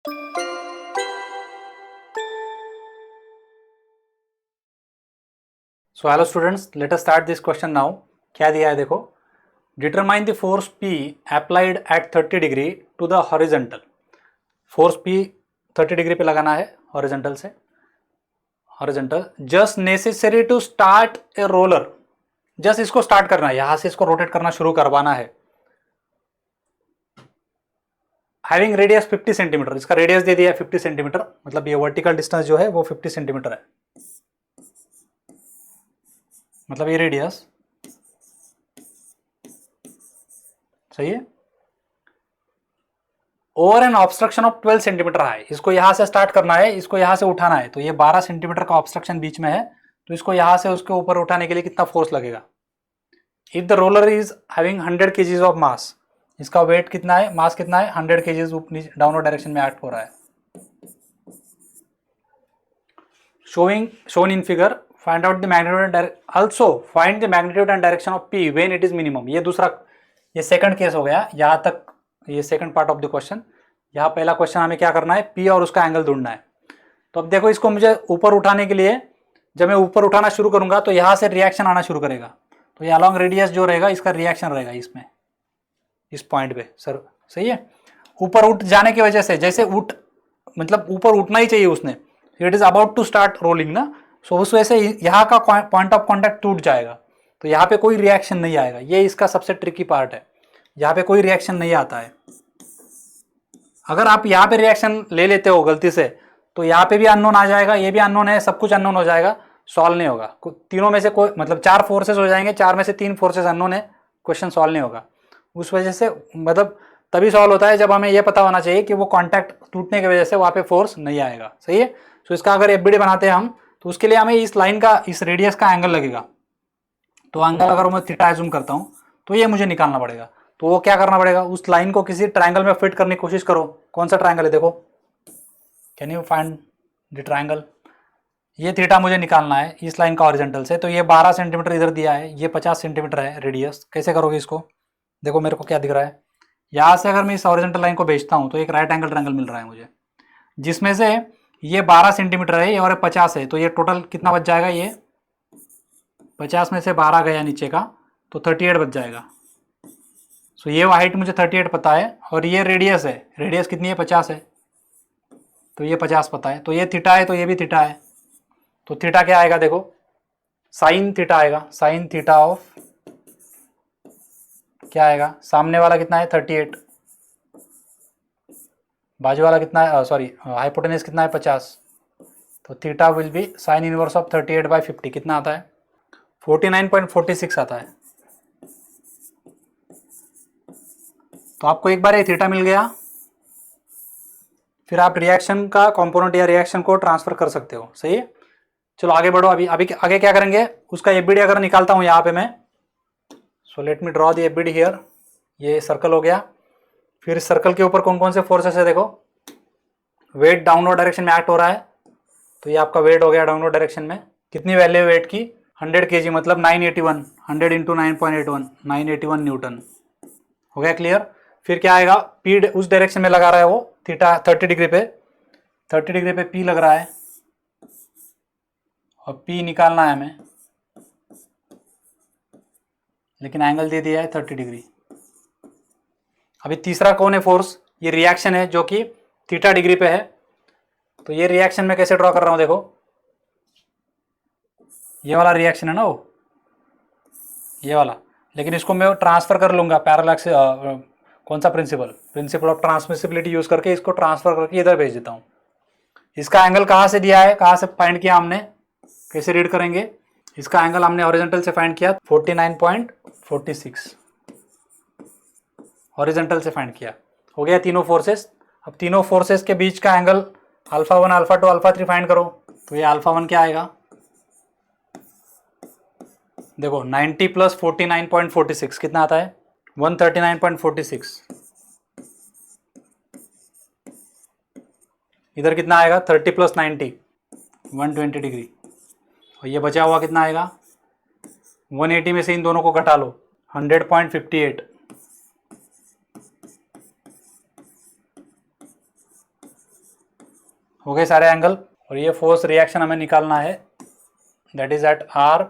So hello students, let us start this question now. क्या दिया है देखो, determine the force P applied at 30 degree to the horizontal. Force P 30 degree पे लगाना है horizontal से, horizontal. Just necessary to start a roller, just इसको start करना है, यहां से इसको रोटेट करना शुरू करवाना है। हैविंग रेडियस 50 सेंटीमीटर, इसका रेडियस दे दिया है 50 सेंटीमीटर, मतलब ये वर्टिकल डिस्टेंस जो है वो 50 सेंटीमीटर है, मतलब ये रेडियस सही है। Over an obstruction of 12 centimetre high, इसको यहां से स्टार्ट करना है, इसको यहां से उठाना है। तो ये 12 सेंटीमीटर का ऑब्स्ट्रक्शन बीच में है, तो इसको यहां से उसके ऊपर उठाने के लिए कितना फोर्स लगेगा। If the roller is having 100 KGs of mass, इसका वेट कितना है, मास कितना है, 100 केजीज डाउनवर्ड डायरेक्शन में एक्ट हो रहा है। Shown in figure, find out the magnitude and also find the magnitude and direction of P when it is minimum. ये दूसरा, ये सेकंड केस हो गया, यहां तक ये second part of the question. यहाँ पहला क्वेश्चन हमें क्या करना है, P और उसका एंगल ढूंढना है। तो अब देखो, इसको मुझे ऊपर उठाने के लिए, जब मैं ऊपर उठाना शुरू करूंगा तो यहां से रिएक्शन आना शुरू करेगा। तो ये अलॉन्ग रेडियस जो रहेगा, इसका रिएक्शन रहेगा इसमें, इस पॉइंट पे सर, सही है। ऊपर उठ जाने की वजह से, जैसे उठ मतलब ऊपर उठना ही चाहिए उसने, it is about to start rolling ना, सो उस वजह से यहाँ का पॉइंट ऑफ कॉन्टैक्ट टूट जाएगा, तो यहाँ पे कोई रिएक्शन नहीं आएगा। ये इसका सबसे ट्रिकी पार्ट है, यहाँ पे कोई रिएक्शन नहीं आता है। अगर आप यहाँ पे रिएक्शन ले लेते हो गलती से, तो यहाँ पे भी अननोन आ जाएगा, ये भी अननोन है, सब कुछ अननोन हो जाएगा, सॉल्व नहीं होगा। तीनों में से कोई, मतलब 4 फोर्सेस हो जाएंगे, 4 में से 3 फोर्सेस अननोन है, क्वेश्चन सॉल्व नहीं होगा। उस वजह से मतलब तभी सॉल्व होता है जब हमें यह पता होना चाहिए कि वो कॉन्टैक्ट टूटने की वजह से वहाँ पे फोर्स नहीं आएगा, सही है। तो इसका अगर एफबीडी बनाते हैं हम, तो उसके लिए हमें इस लाइन का, इस रेडियस का एंगल लगेगा। तो एंगल अगर मैं थीटा एज्यूम करता हूँ, तो ये मुझे निकालना पड़ेगा। तो वो क्या करना पड़ेगा, उस लाइन को किसी ट्रायंगल में फिट करने की कोशिश करो। कौन सा ट्रायंगल है देखो, can you find the triangle. ये थीटा मुझे निकालना है इस लाइन का हॉरिजॉन्टल से। तो ये 12 सेंटीमीटर इधर दिया है, ये 50 सेंटीमीटर है रेडियस। कैसे करोगे इसको, देखो मेरे को क्या दिख रहा है, यहाँ से अगर मैं इस हॉरिजॉन्टल लाइन को भेजता हूँ तो एक राइट एंगल ट्रायंगल मिल रहा है मुझे, जिसमें से ये 12 सेंटीमीटर है और 50 है, तो ये टोटल कितना बच जाएगा, ये 50 में से 12 गया नीचे का, तो 38 बच जाएगा। सो ये हाइट मुझे 38 पता है, और ये रेडियस है, रेडियस कितनी है, 50 है, तो ये 50 पता है। तो ये थीटा है, तो ये भी थीटा है। तो थीटा क्या आएगा देखो, साइन थीटा आएगा, साइन थीटा ऑफ क्या आएगा, सामने वाला कितना है 38, बाजू वाला कितना है, सॉरी हाइपोटेनस कितना है 50, तो theta will be sine inverse of 38/50, कितना आता है 49.46 आता है। तो आपको एक बार ये थीटा मिल गया, फिर आप रिएक्शन का कंपोनेंट या रिएक्शन को ट्रांसफर कर सकते हो, सही है। चलो आगे बढ़ो, अभी अभी आगे क्या करेंगे, उसका एफबीडी अगर निकालता हूं यहाँ पे मैं, so let me draw the FBD here. ये सर्कल हो गया, फिर इस सर्कल के ऊपर कौन कौन से फोर्सेस है देखो, वेट डाउनवर्ड डायरेक्शन में एक्ट हो रहा है, तो ये आपका वेट हो गया डाउनवर्ड डायरेक्शन में। कितनी वैल्यू है वेट की, 100 kg, मतलब 981, 100 इंटू 9.81, 981 न्यूटन, हो गया क्लियर। फिर क्या आएगा, पी उस डायरेक्शन में लगा रहा है वो, थीटा 30 डिग्री पे, 30 डिग्री पे पी लग रहा है, और पी निकालना है हमें, लेकिन एंगल दे दिया है 30 डिग्री। अभी तीसरा कौन है फोर्स, ये रिएक्शन है जो कि थीटा डिग्री पे है। तो ये रिएक्शन में कैसे ड्रॉ कर रहा हूं देखो, ये वाला रिएक्शन है ना वो, ये वाला, लेकिन इसको मैं ट्रांसफर कर लूंगा पैरेलल से, कौन सा principle, principle of transmissibility use करके इसको ट्रांसफर करके इधर भेज देता हूं। इसका एंगल कहाँ से दिया है, कहाँ से फाइंड किया हमने, कैसे रीड करेंगे, इसका एंगल हमने हॉरिजॉन्टल से फाइंड किया 49.46, हॉरिजॉन्टल से फाइंड किया, हो गया तीनों फोर्सेस। अब तीनों फोर्सेस के बीच का एंगल α1, α2, α3 फाइंड करो। तो ये α1 क्या आएगा, देखो 90 + 49.46 कितना आता है, 139.46। इधर कितना आएगा, 30 + 90, 120 डिग्री। और ये बचा हुआ कितना आएगा, 180 में से इन दोनों को घटा लो, 100.58। हो गए सारे एंगल। और ये फोर्स रिएक्शन हमें निकालना है, दैट इज एट आर।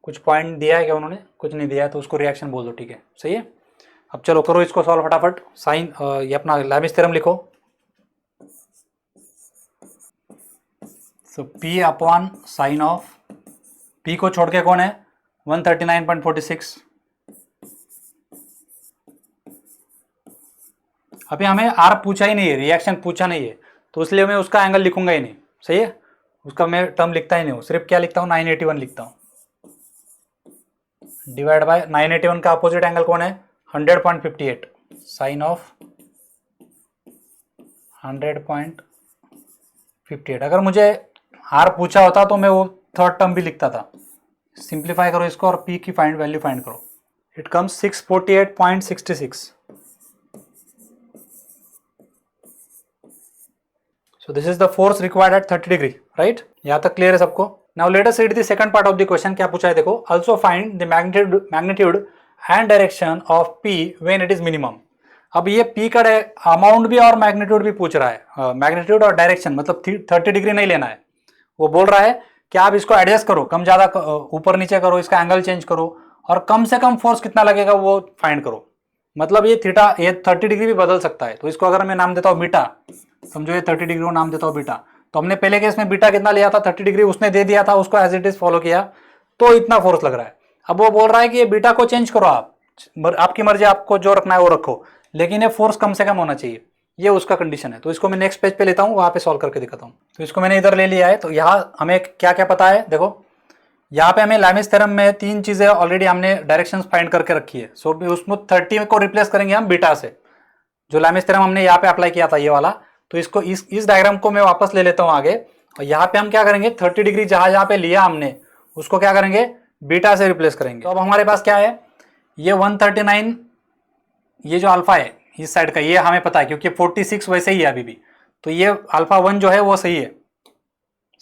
कुछ पॉइंट दिया है क्या उन्होंने? कुछ नहीं दिया है, तो उसको रिएक्शन बोल दो, ठीक है, सही है। अब चलो करो इसको सॉल्व फटाफट। साइन ये अपना लैमिस थ्योरम लिखो। सो P upon sine of, P को छोड़ के कौन है? 139.46। अभी हमें R पूछा ही नहीं है, रिएक्शन पूछा नहीं है, तो इसलिए मैं उसका एंगल लिखूंगा ही नहीं, सही है। उसका मैं टर्म लिखता ही नहीं हूँ, सिर्फ क्या लिखता हूँ? 981 लिखता हूँ, डिवाइड बाय 981 का अपोजिट एंगल कौन है? 100.58। Sine of 100.58। अगर मुझे R पूछा होता तो मैं वो थर्ड टर्म भी लिखता था। सिंप्लीफाई करो इसको और P की वैल्यू फाइंड करो। It comes 648.66। So this is the force required at 30 degree, right? यहाँ तक क्लियर है सबको? Now let us read the second part of the question। क्या पूछा है देखो, also find the magnitude and direction of P when it is minimum। अब ये P का अमाउंट भी और मैग्नीट्यूड भी पूछ रहा है। मैग्नीट्यूड और डायरेक्शन मतलब 30 डिग्री नहीं लेना है। वो बोल रहा है कि आप इसको एडजस्ट करो, कम ज्यादा ऊपर नीचे करो, इसका एंगल चेंज करो और कम से कम फोर्स कितना लगेगा वो फाइंड करो। मतलब ये थीटा, ये 30 डिग्री भी बदल सकता है। तो इसको अगर मैं नाम देता हूँ बीटा, समझो ये 30 डिग्री को नाम देता हूँ बीटा, तो हमने पहले केस में बीटा कितना लिया था? 30 डिग्री उसने दे दिया था, उसको एज इट इज फॉलो किया, तो इतना फोर्स लग रहा है। अब वो बोल रहा है कि ये बीटा को चेंज करो, आप आपकी मर्जी, आपको जो रखना है वो रखो, लेकिन ये फोर्स कम से कम होना चाहिए, ये उसका कंडीशन है। तो इसको मैं नेक्स्ट पेज पे लेता हूँ, वहां पे सॉल्व करके दिखाता हूँ। तो इसको मैंने इधर ले लिया है। तो यहाँ हमें क्या क्या पता है देखो, यहाँ पे हमें लैमिस थ्योरम में 3 चीजें ऑलरेडी हमने डायरेक्शंस फाइंड करके रखी है। सो उसमें 30 को रिप्लेस करेंगे हम बीटा से, जो लैमिस थ्योरम हमने यहाँ पे अप्लाई किया था ये वाला। तो इसको इस डायग्राम को मैं वापस ले लेता हूँ आगे, और यहाँ पे हम क्या करेंगे? 30 डिग्री जहां पे लिया हमने उसको क्या करेंगे? बीटा से रिप्लेस करेंगे। तो अब हमारे पास क्या है? ये 139, ये जो अल्फा है इस साइड का, ये हमें पता है क्योंकि 46 वैसे ही है अभी भी। तो ये अल्फा 1 जो है वो सही है,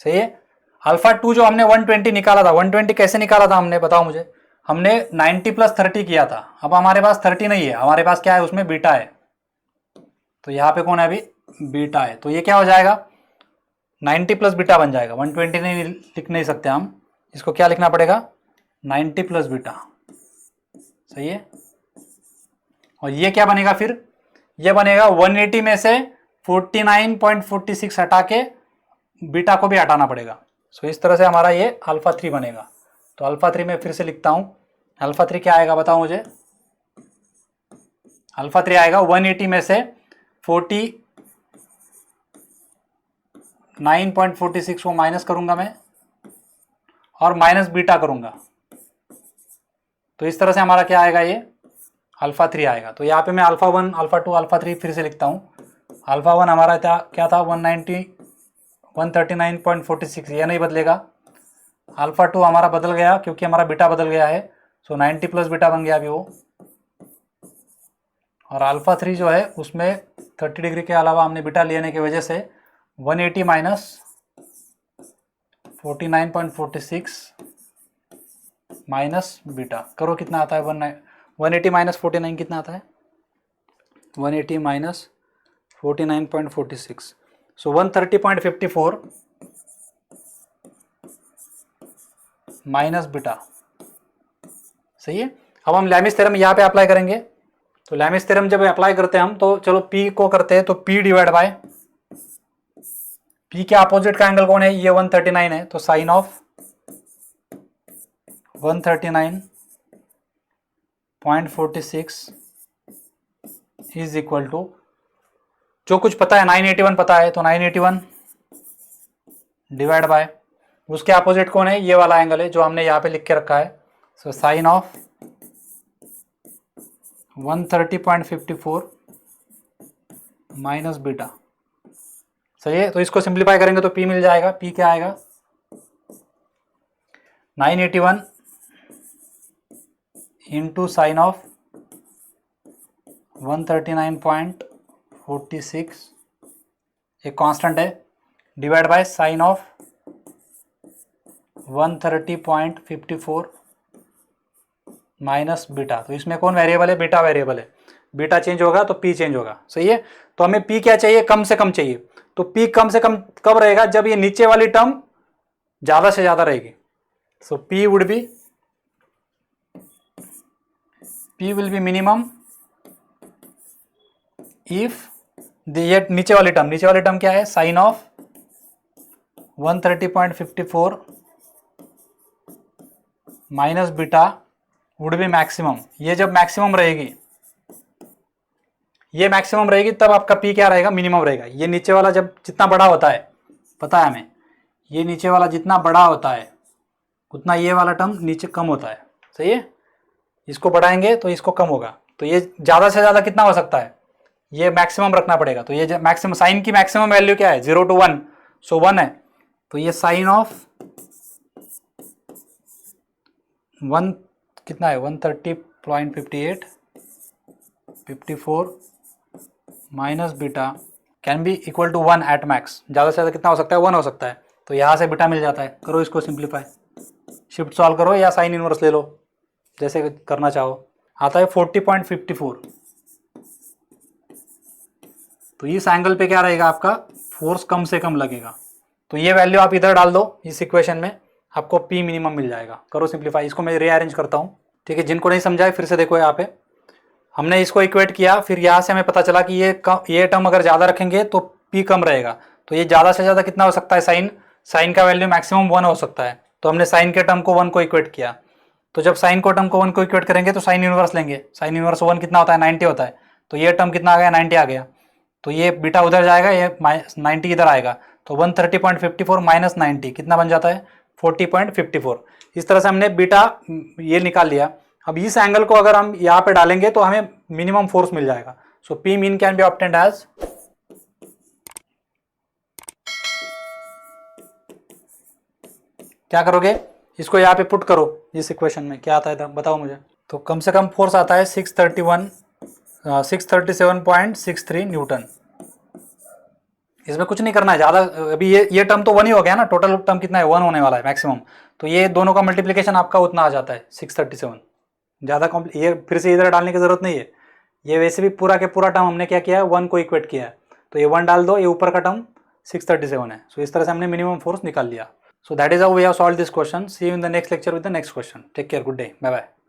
सही है। अल्फा 2 जो हमने 120 निकाला था, 120 कैसे निकाला था हमने, बताओ मुझे? हमने 90 + 30 किया था। अब हमारे पास 30 नहीं है, हमारे पास क्या है? उसमें बीटा है। तो यहाँ पे कौन है? अभी बीटा है। तो ये क्या हो जाएगा? 90 + बीटा बन जाएगा। 120 नहीं लिख नहीं सकते हम, इसको क्या लिखना पड़ेगा? 90 + बीटा, सही है। और ये क्या बनेगा फिर? ये बनेगा 180 में से 49.46 हटा के बीटा को भी हटाना पड़ेगा। सो इस तरह से हमारा ये अल्फा 3 बनेगा। तो अल्फा 3 में फिर से लिखता हूं, अल्फा 3 क्या आएगा बताओ मुझे? अल्फा 3 आएगा 180 में से 49.46 को माइनस करूंगा मैं और माइनस बीटा करूंगा। तो इस तरह से हमारा क्या आएगा? ये अल्फा 3 आएगा। तो यहाँ पे मैं अल्फा 1, अल्फा 2, अल्फा 3 फिर से लिखता हूँ। अल्फा 1 हमारा क्या था? 139.46, ये नहीं बदलेगा। अल्फा 2 हमारा बदल गया क्योंकि हमारा बीटा बदल गया है। सो 90 + बीटा बन गया अभी वो। और अल्फा 3 जो है उसमें 30 डिग्री के अलावा हमने बीटा लेने की वजह से 180 माइनस 49.46 माइनस बीटा करो, कितना आता है? 180 माइनस 49 कितना आता है? 180 माइनस 49.46, सो 130.54 माइनस बीटा, सही है। अब हम लैमिस थ्योरम यहाँ पे अप्लाई करेंगे। तो लैमिस थ्योरम जब अप्लाई करते हैं हम, तो चलो P को करते हैं, तो P डिवाइड बाय P के अपोजिट का एंगल कौन है? ये 139 है। तो sine of 139.46 is equal to, जो कुछ पता है 981 पता है, तो 981 डिवाइड बाय उसके अपोजिट कौन है? ये वाला एंगल है जो हमने यहाँ पे लिख के रखा है। So sine of 130.54 minus beta, सही है। तो इसको सिंप्लीफाई करेंगे तो P मिल जाएगा। P क्या आएगा? 981 इंटू साइन ऑफ 139.46, एक कांस्टेंट है, divide by sine of 130.54 minus beta. तो इसमें कौन वेरिएबल है? बीटा वेरिएबल है। बीटा चेंज होगा तो P चेंज होगा, सही है। तो हमें P क्या चाहिए? कम से कम चाहिए। तो P कम से कम कब रहेगा, जब ये नीचे वाली टर्म ज्यादा से ज्यादा रहेगी. So P would be, P will be minimum if ये नीचे वाली टर्म क्या है, sine of 130.54 minus beta would be maximum. ये जब मैक्सिमम रहेगी, ये मैक्सिमम रहेगी, तब आपका P क्या रहेगा, मिनिमम रहेगा. ये नीचे वाला जब जितना बड़ा होता है, पता है हमें, ये नीचे वाला जितना बड़ा होता है उतना ये वाला टर्म नीचे कम होता है. सही है, इसको बढ़ाएंगे तो इसको कम होगा. तो ये ज़्यादा से ज़्यादा कितना हो सकता है, ये मैक्सिमम रखना पड़ेगा. तो ये मैक्सिमम, साइन की मैक्सिमम वैल्यू क्या है, 0 to 1, सो 1 है. तो ये साइन ऑफ 1 कितना है, 130.58 54 minus beta can be equal to 1 at max. ज़्यादा से ज़्यादा कितना हो सकता है, 1 हो सकता है. तो यहाँ से बीटा मिल जाता है. करो इसको सिंप्लीफाई, शिफ्ट सॉल्व करो या साइन इनवर्स ले लो, जैसे करना चाहो. आता है 40.54. तो इस एंगल पे क्या रहेगा, आपका फोर्स कम से कम लगेगा. तो ये वैल्यू आप इधर डाल दो इस इक्वेशन में, आपको P मिनिमम मिल जाएगा. करो सिंप्लीफाई. इसको मैं रीअरेंज करता हूँ, ठीक है. जिनको नहीं समझा है फिर से देखो, यहाँ पे हमने इसको इक्वेट किया, फिर यहाँ से हमें पता चला कि ये टर्म अगर ज़्यादा रखेंगे तो P कम रहेगा. तो ये ज़्यादा से ज़्यादा कितना हो सकता है, साइन का वैल्यू मैक्सिमम 1 हो सकता है. तो हमने साइन के टर्म को 1 को इक्वेट किया. तो जब साइन को टर्म को 1 को इक्वेट करेंगे तो साइन इनवर्स लेंगे. साइन इनवर्स 1 कितना होता है, 90 होता है. तो ये टर्म कितना आ गया, 90 आ गया. तो ये बीटा उधर जाएगा, ये 90 इधर आएगा. तो 130.54 माइनस 90 कितना बन जाता है, 40.54. इस तरह से हमने बीटा ये निकाल लिया. अब इस एंगल को अगर हम यहाँ पे डालेंगे तो हमें मिनिमम फोर्स मिल जाएगा. So P mean can be obtained as, क्या करोगे, इसको यहाँ पे पुट करो इस इक्वेशन में. क्या आता है बताओ मुझे. तो कम से कम फोर्स आता है 637.63 न्यूटन. इसमें कुछ नहीं करना है ज़्यादा. अभी ये टर्म तो 1 ही हो गया ना, टोटल टर्म कितना है, 1 होने वाला है मैक्सिमम. तो ये दोनों का मल्टीप्लिकेशन आपका उतना आ जाता है 637. ज़्यादा ये फिर से इधर डालने की ज़रूरत नहीं है. ये वैसे भी पूरा के पूरा टर्म हमने क्या किया है, 1 को इक्वेट किया है. तो ये 1 डाल दो, ये ऊपर का टर्म 637 है. सो इस तरह से हमने मिनिमम फोर्स निकाल लिया. So that is how we have solved this question. See you in the next lecture with the next question. Take care. Good day. Bye bye.